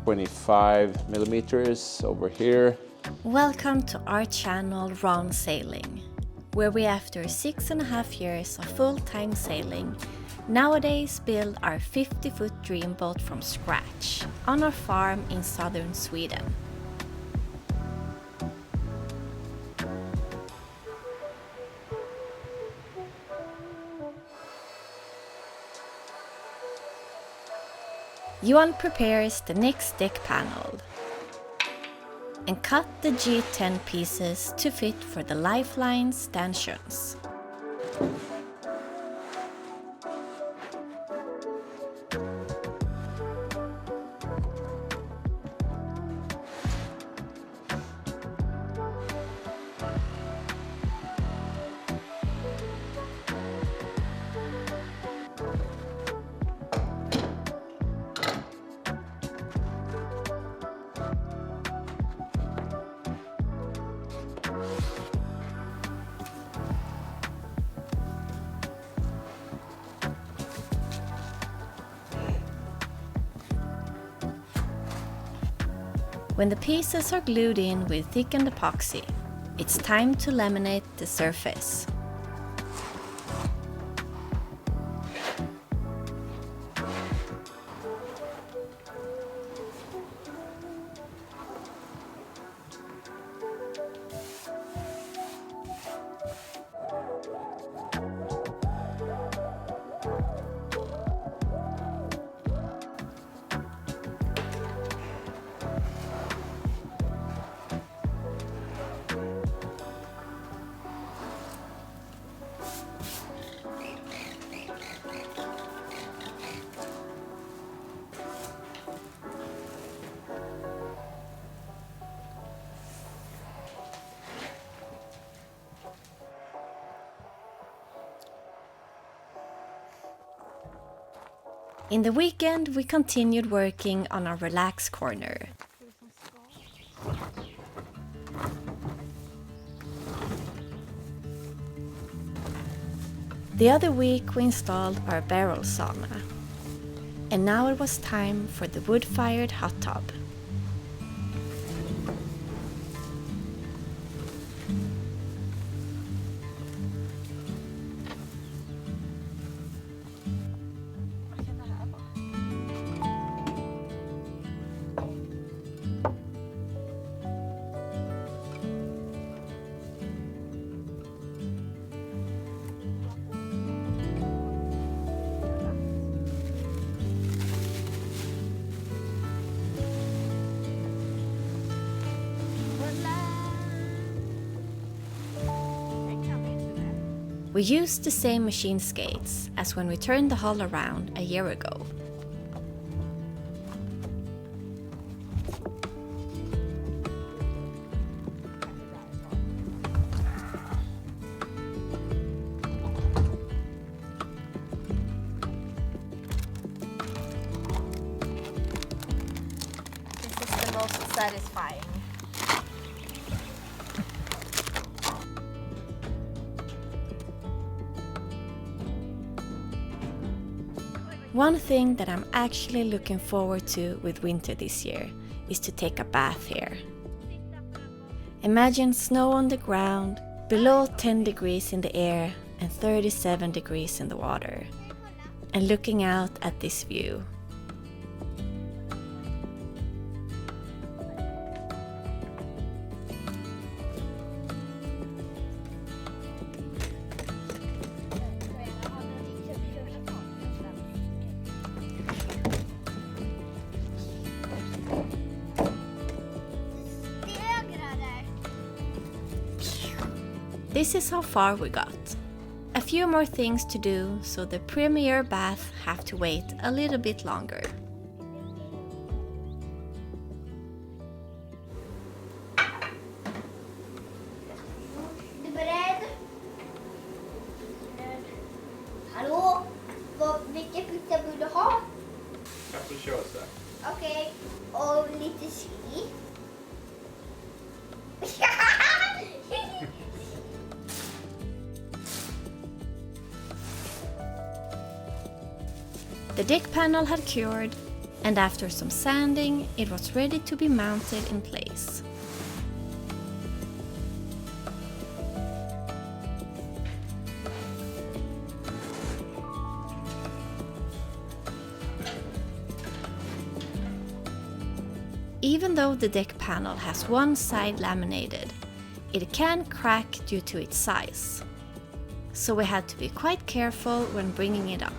25 millimeters over here. Welcome to our channel Round Sailing, where we after 6.5 years of full-time sailing, nowadays build our 50-foot dream boat from scratch on our farm in southern Sweden. Johan prepares the next deck panel and cut the G10 pieces to fit for the lifeline stanchions. When the pieces are glued in with thickened epoxy, it's time to laminate the surface. In the weekend, we continued working on our relax corner. The other week, we installed our barrel sauna. And now it was time for the wood-fired hot tub. We used the same machine skates as when we turned the hull around a year ago. This is the most satisfying. One thing that I'm actually looking forward to with winter this year is to take a bath here. Imagine snow on the ground, below 10 degrees in the air and 37 degrees in the water, and looking out at this view. This is how far we got. A few more things to do, so the premier bath have to wait a little bit longer. Du beredd? Hallå? Vilka pizza vill du ha? Capricciosa. Okej, och lite chili. The deck panel had cured, And after some sanding, it was ready to be mounted in place. Even though the deck panel has one side laminated, it can crack due to its size. So we had to be quite careful when bringing it up.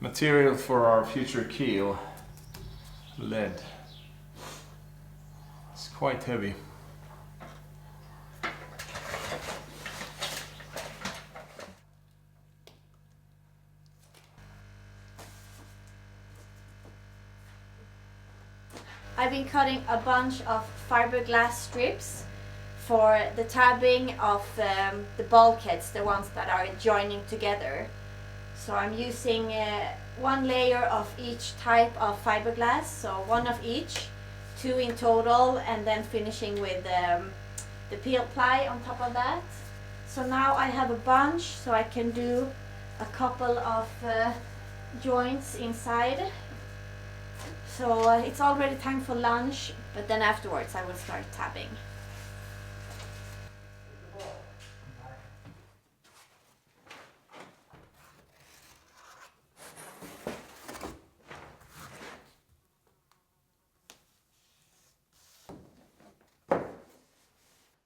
Material for our future keel, lead. It's quite heavy. I've been cutting a bunch of fiberglass strips for the tabbing of the bulkheads, the ones that are joining together. So I'm using one layer of each type of fiberglass, so one of each, 2 in total, and then finishing with the peel ply on top of that. So now I have a bunch, so I can do a couple of joints inside. So it's already time for lunch, but then afterwards I will start tabbing.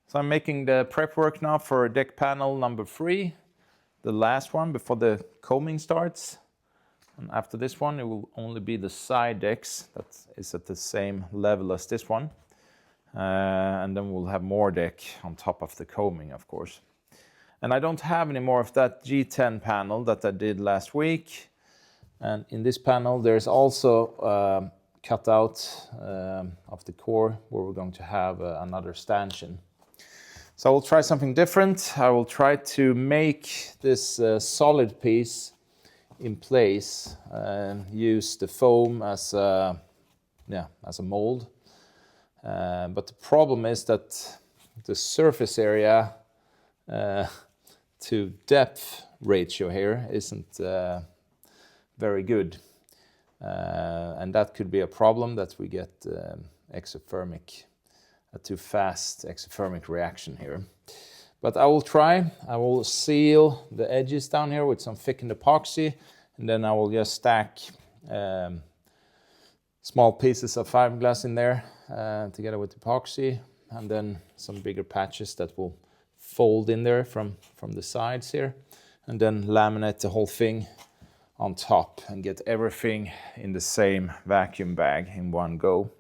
So I'm making the prep work now for deck panel number 3, the last one before the coaming starts. And after this one, it will only be the side decks that is at the same level as this one. And then we'll have more deck on top of the coaming, of course. And I don't have any more of that G10 panel that I did last week. And in this panel, there's also cut out of the core where we're going to have another stanchion. So I will try something different. I will try to make this solid piece in place and use the foam as a mold. But the problem is that the surface area to depth ratio here isn't very good. And that could be a problem, that we get exothermic, a too fast exothermic reaction here. But I will try. I will seal the edges down here with some thickened epoxy, and then I will just stack small pieces of fiberglass in there together with epoxy, and then some bigger patches that will fold in there from the sides here, and then laminate the whole thing on top and get everything in the same vacuum bag in one go.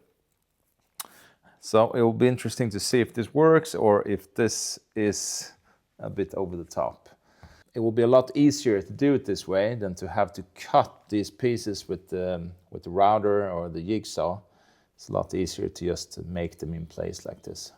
So it will be interesting to see if this works or if this is a bit over the top. It will be a lot easier to do it this way than to have to cut these pieces with the router or the jigsaw. It's a lot easier to just make them in place like this.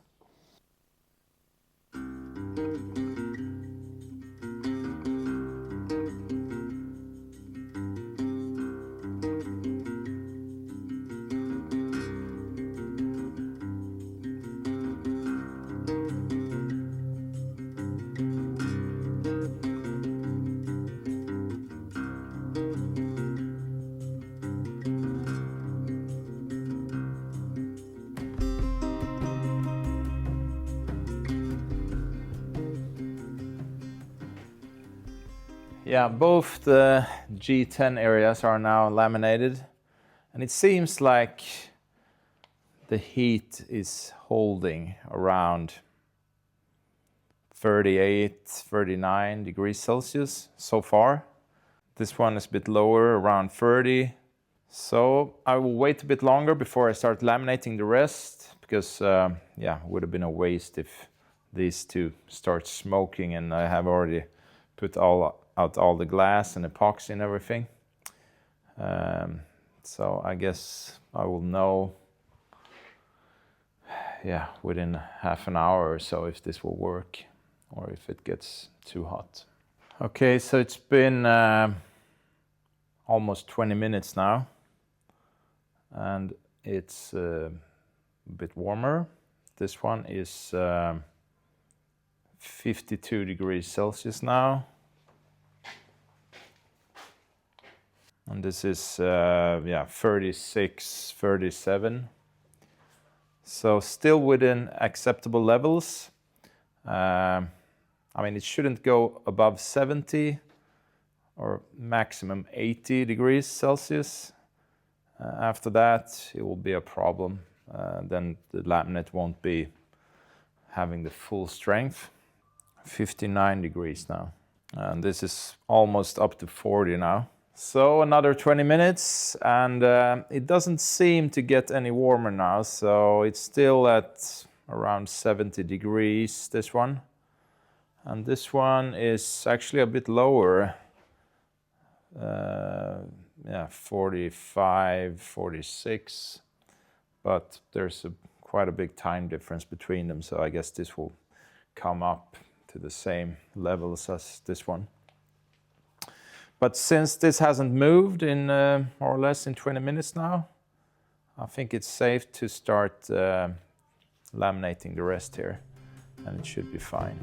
Yeah, both the G10 areas are now laminated, and it seems like the heat is holding around 38, 39 degrees Celsius so far. This one is a bit lower, around 30. So I will wait a bit longer before I start laminating the rest, because it would have been a waste if these two start smoking and I have already put out all the glass and epoxy and everything. So I guess I will know within half an hour or so if this will work. or if it gets too hot. Okay, so it's been almost 20 minutes now, and it's a bit warmer. This one is 52 degrees Celsius now. And this is 36, 37. So still within acceptable levels. I mean, it shouldn't go above 70 or maximum 80 degrees Celsius. After that, it will be a problem. Then the laminate won't be having the full strength. 59 degrees now. And this is almost up to 40 now. So another 20 minutes, and it doesn't seem to get any warmer now, so it's still at around 70 degrees, this one. And this one is actually a bit lower, 45, 46, but there's quite a big time difference between them, so I guess this will come up to the same levels as this one. But since this hasn't moved in more or less in 20 minutes now, I think it's safe to start laminating the rest here, and it should be fine.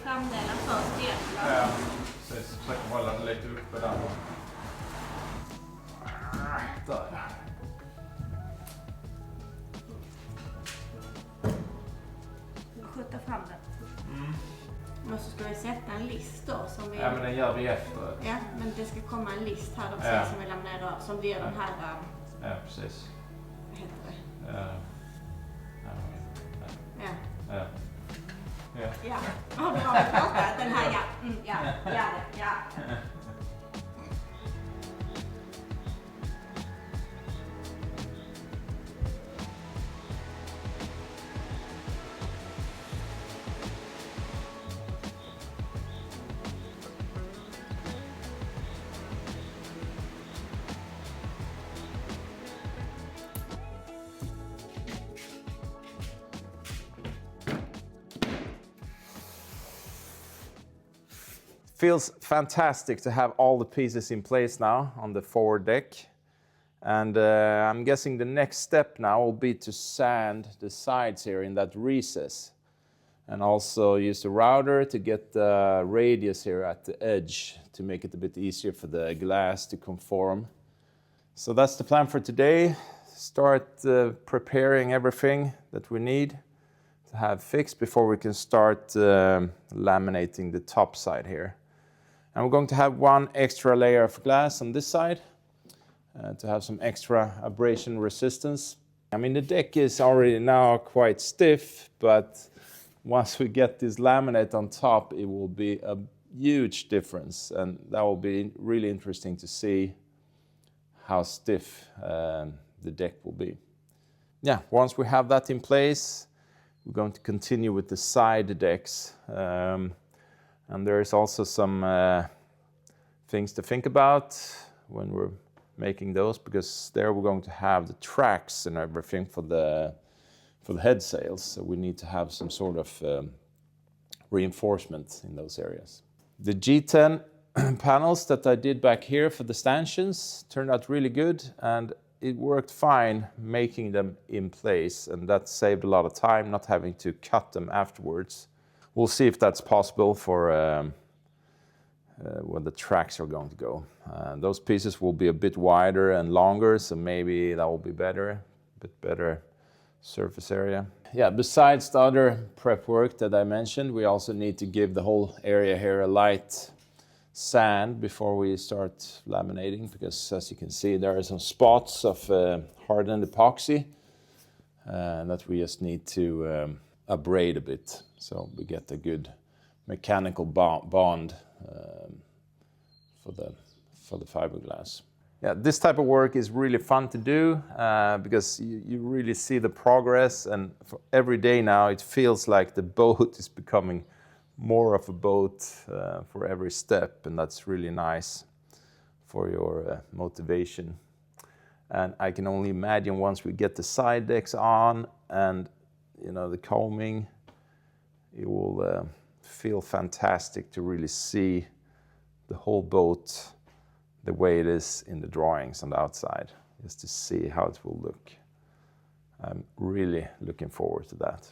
Framdelen först igen. Ja, precis. Försöker hålla det lite uppe där. Där. Skjuta fram den. Och så ska vi sätta en list då som vi... Ja, men den gör vi efteråt. Ja, men det ska komma en list här då, som vi lämnar av, som blir den här... Ja, precis. Vad heter det? Ja. Ja. Ja. Har vi pratat? Den här, ja. Feels fantastic to have all the pieces in place now on the forward deck. And I'm guessing the next step now will be to sand the sides here in that recess. and also use the router to get the radius here at the edge to make it a bit easier for the glass to conform. So that's the plan for today. Start preparing everything that we need to have fixed before we can start laminating the top side here. And we're going to have one extra layer of glass on this side to have some extra abrasion resistance. I mean, the deck is already now quite stiff, but once we get this laminate on top, it will be a huge difference, and that will be really interesting to see how stiff the deck will be. Yeah, once we have that in place, we're going to continue with the side decks. And there is also some things to think about when we're making those, because there we're going to have the tracks and everything for the head sails. So we need to have some sort of reinforcement in those areas. The G10 panels that I did back here for the stanchions turned out really good, and it worked fine making them in place, and that saved a lot of time not having to cut them afterwards. We'll see if that's possible for where the tracks are going to go. Those pieces will be a bit wider and longer, so maybe that will be better, a bit better surface area. Yeah, besides the other prep work that I mentioned, we also need to give the whole area here a light sand before we start laminating, because as you can see, there are some spots of hardened epoxy that we just need to abrade a bit, so we get a good mechanical bond for the fiberglass. Yeah, this type of work is really fun to do because you really see the progress, and for every day now it feels like the boat is becoming more of a boat for every step, and that's really nice for your motivation. And I can only imagine once we get the side decks on and the combing, it will feel fantastic to really see the whole boat the way it is in the drawings on the outside, just to see how it will look. I'm really looking forward to that.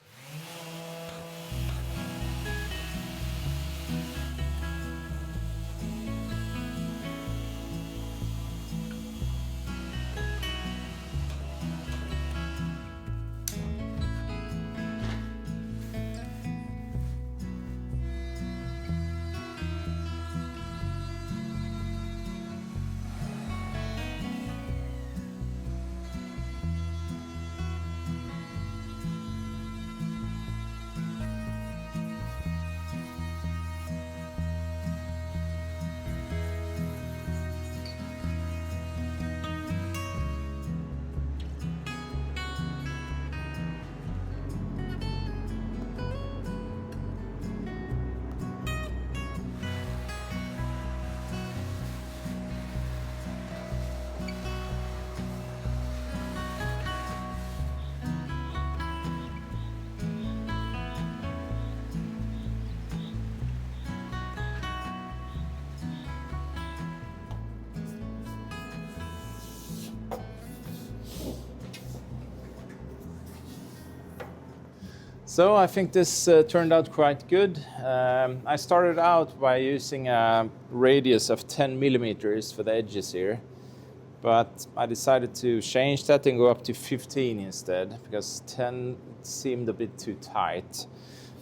So I think this turned out quite good. I started out by using a radius of 10 millimeters for the edges here, but I decided to change that and go up to 15 instead, because 10 seemed a bit too tight.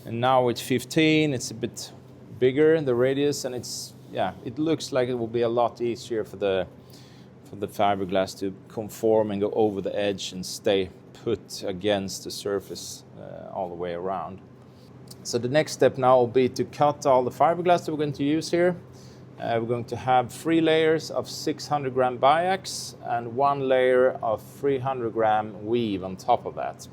And now with 15, it's a bit bigger, the radius, and it looks like it will be a lot easier for the fiberglass to conform and go over the edge and stay put against the surface all the way around. So the next step now will be to cut all the fiberglass that we're going to use here. We're going to have 3 layers of 600 gram biax and 1 layer of 300 gram weave on top of that.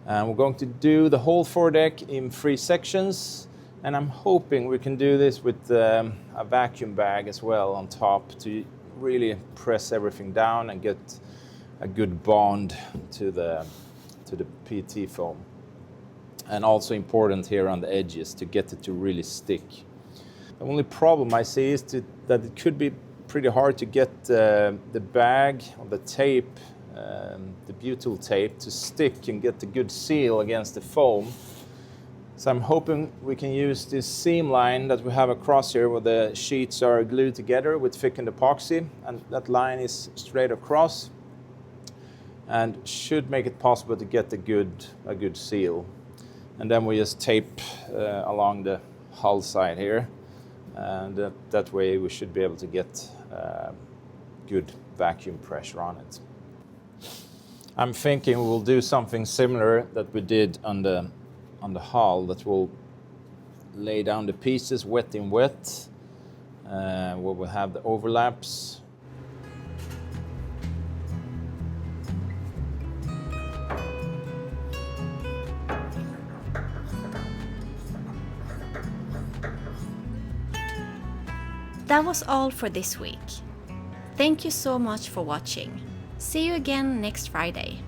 And we're going to do the whole foredeck in 3 sections, and I'm hoping we can do this with a vacuum bag as well on top to really press everything down and get a good bond to the PT foam. And also important here on the edges to get it to really stick. The only problem I see is that it could be pretty hard to get the bag or the tape, the butyl tape, to stick and get the good seal against the foam. So I'm hoping we can use this seam line that we have across here where the sheets are glued together with thickened epoxy, and that line is straight across and should make it possible to get a good seal. And then we just tape along the hull side here, and that way we should be able to get good vacuum pressure on it. I'm thinking we'll do something similar that we did on the hull, that we'll lay down the pieces wet in wet, where we'll have the overlaps. That was all for this week. Thank you so much for watching. See you again next Friday.